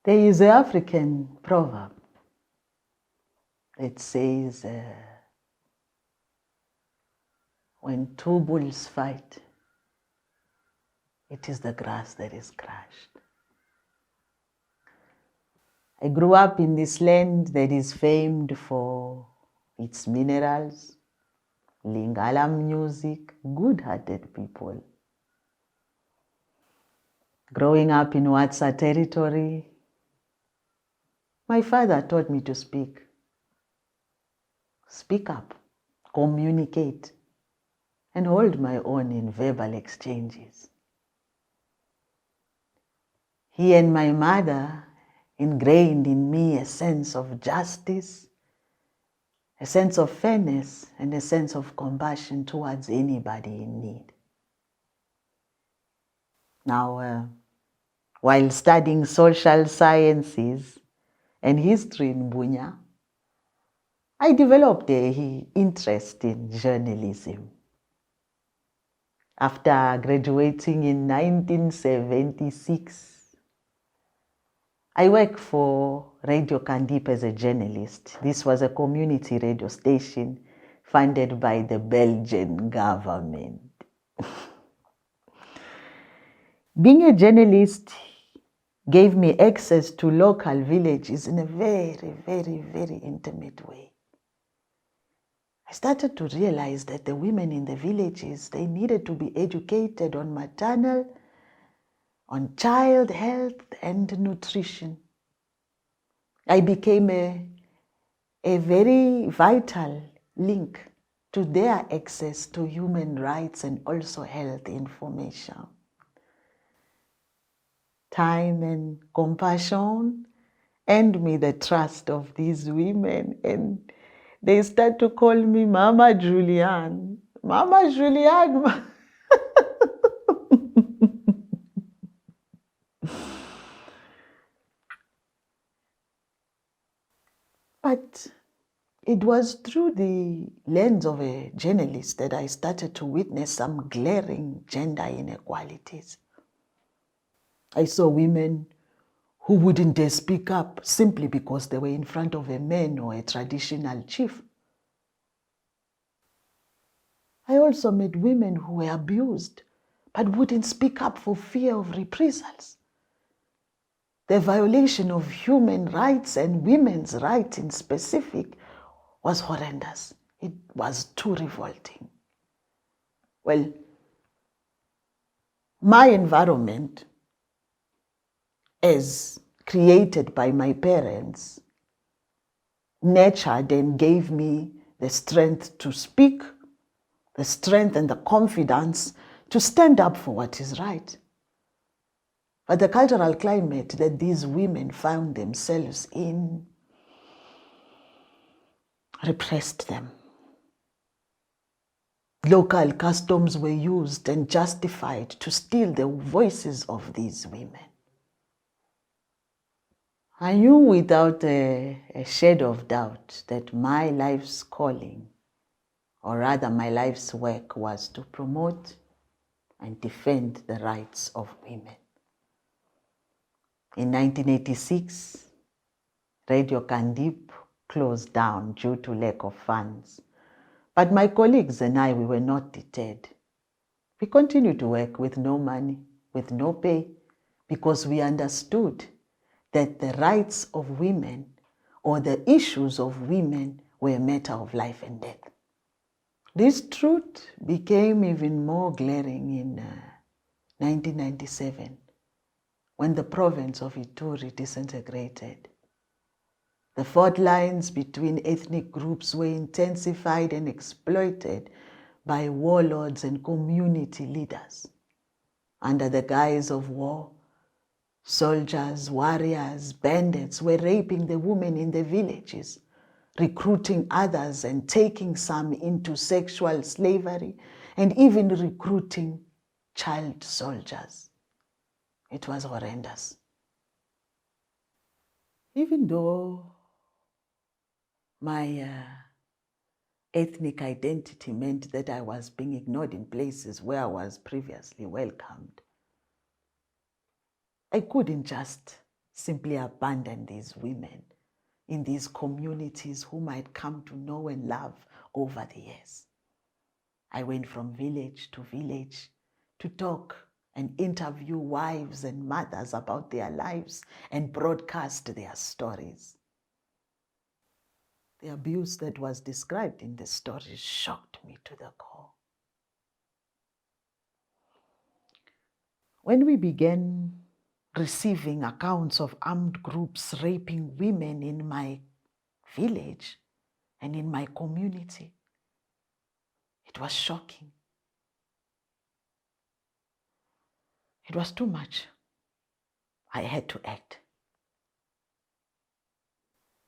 There is an African proverb that says, when two bulls fight, it is the grass that is crushed. I grew up in this land that is famed for its minerals, Lingala music, good-hearted people. Growing up in Watsa territory, my father taught me to speak. Speak up, communicate, and hold my own in verbal exchanges. He and my mother ingrained in me a sense of justice, a sense of fairness, and a sense of compassion towards anybody in need. Now, while studying social sciences and history in Bunya, I developed an interest in journalism. After graduating in 1976, I worked for Radio Kandip as a journalist. This was a community radio station funded by the Belgian government. Being a journalist gave me access to local villages in a very, very, very intimate way. I started to realize that the women in the villages, they needed to be educated on maternal, on child health and nutrition. I became a very vital link to their access to human rights and also health information. Time and compassion earned me the trust of these women, and they start to call me Mama Julienne. Mama Julienne. But it was through the lens of a journalist that I started to witness some glaring gender inequalities. I saw women who wouldn't dare speak up simply because they were in front of a man or a traditional chief. I also met women who were abused but wouldn't speak up for fear of reprisals. The violation of human rights and women's rights in specific was horrendous. It was too revolting. Well, my environment, as created by my parents, nurtured and gave me the strength to speak, the strength and the confidence to stand up for what is right. But the cultural climate that these women found themselves in repressed them. Local customs were used and justified to steal the voices of these women. I knew without a shadow of doubt that my life's calling, or rather my life's work, was to promote and defend the rights of women. In 1986, Radio Kandip closed down due to lack of funds. But my colleagues and I, we were not deterred. We continued to work with no money, with no pay, because we understood that the rights of women or the issues of women were a matter of life and death. This truth became even more glaring in 1997, when the province of Ituri disintegrated. The fault lines between ethnic groups were intensified and exploited by warlords and community leaders. Under the guise of war, soldiers, warriors, bandits were raping the women in the villages, recruiting others and taking some into sexual slavery, and even recruiting child soldiers. It was horrendous. Even though my ethnic identity meant that I was being ignored in places where I was previously welcomed, I couldn't just simply abandon these women in these communities whom I'd come to know and love over the years. I went from village to village to talk and interview wives and mothers about their lives and broadcast their stories. The abuse that was described in the stories shocked me to the core. When we began receiving accounts of armed groups raping women in my village and in my community, it was shocking. It was too much. I had to act.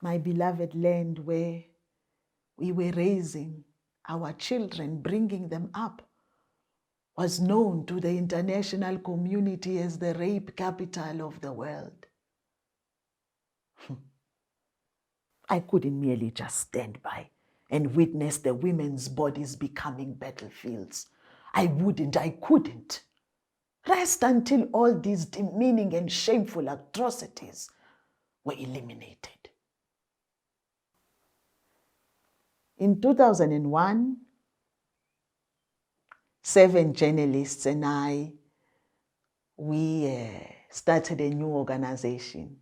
My beloved land where we were raising our children, bringing them up, was known to the international community as the rape capital of the world. I couldn't merely just stand by and witness the women's bodies becoming battlefields. I couldn't rest until all these demeaning and shameful atrocities were eliminated. In 2001, 7 journalists and I, we started a new organization,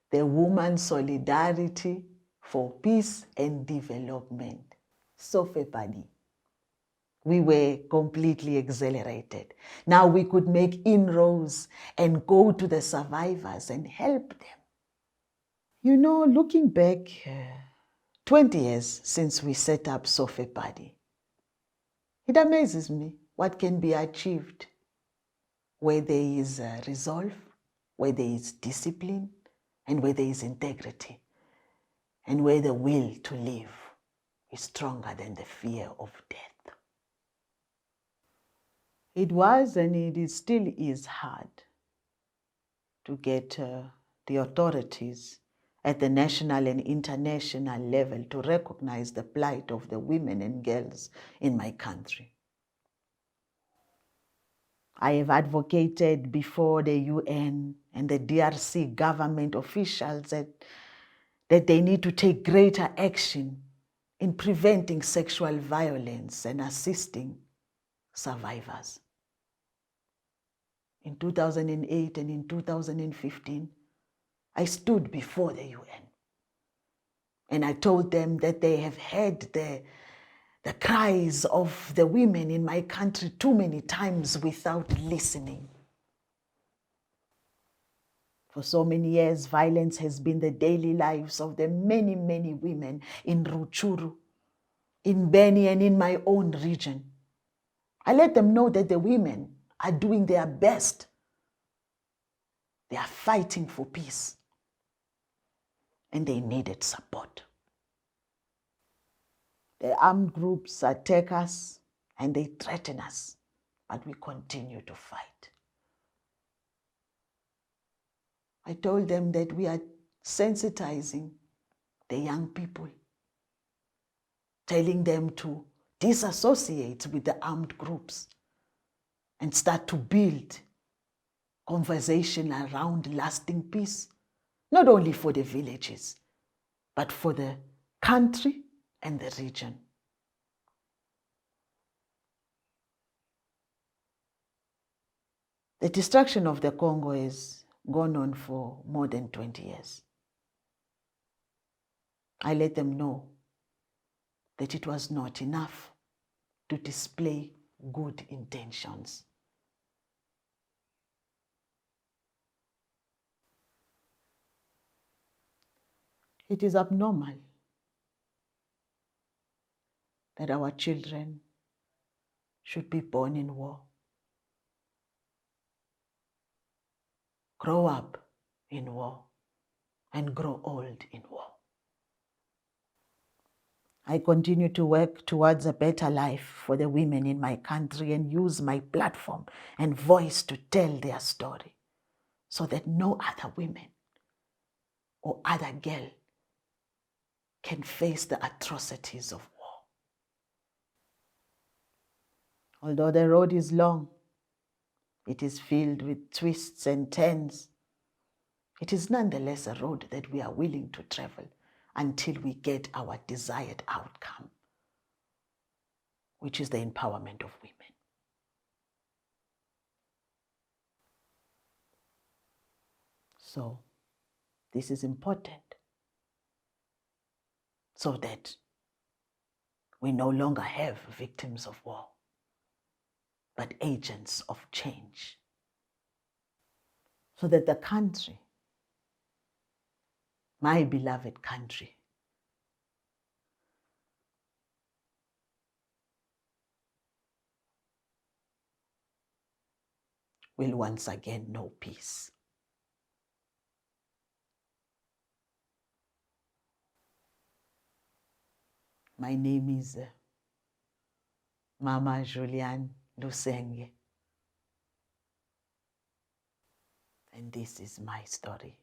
the Women Solidarity for Peace and Development, SOFEPADI. We were completely exhilarated. Now we could make inroads and go to the survivors and help them. You know, looking back, 20 years since we set up SOFEPADI, it amazes me what can be achieved where there is resolve, where there is discipline, and where there is integrity, and where the will to live is stronger than the fear of death. It was and it still is hard to get the authorities at the national and international level to recognize the plight of the women and girls in my country. I have advocated before the UN and the DRC government officials that they need to take greater action in preventing sexual violence and assisting survivors. In 2008 and in 2015, I stood before the UN and I told them that they have heard the cries of the women in my country too many times without listening. For so many years, violence has been the daily lives of the many, many women in Rutshuru, in Beni, and in my own region. I let them know that the women are doing their best. They are fighting for peace, and they needed support. The armed groups attack us and they threaten us, but we continue to fight. I told them that we are sensitizing the young people, telling them to disassociate with the armed groups and start to build conversation around lasting peace, not only for the villages, but for the country and the region. The destruction of the Congo has gone on for more than 20 years. I let them know that it was not enough to display good intentions. It is abnormal that our children should be born in war, grow up in war, and grow old in war. I continue to work towards a better life for the women in my country and use my platform and voice to tell their story so that no other women or other girl can face the atrocities of war. Although the road is long, it is filled with twists and turns. It is nonetheless a road that we are willing to travel until we get our desired outcome, which is the empowerment of women. So this is important so that we no longer have victims of war, but agents of change. So that the country, my beloved country, will once again know peace. My name is Mama Julienne Lusenge'S, and this is my story.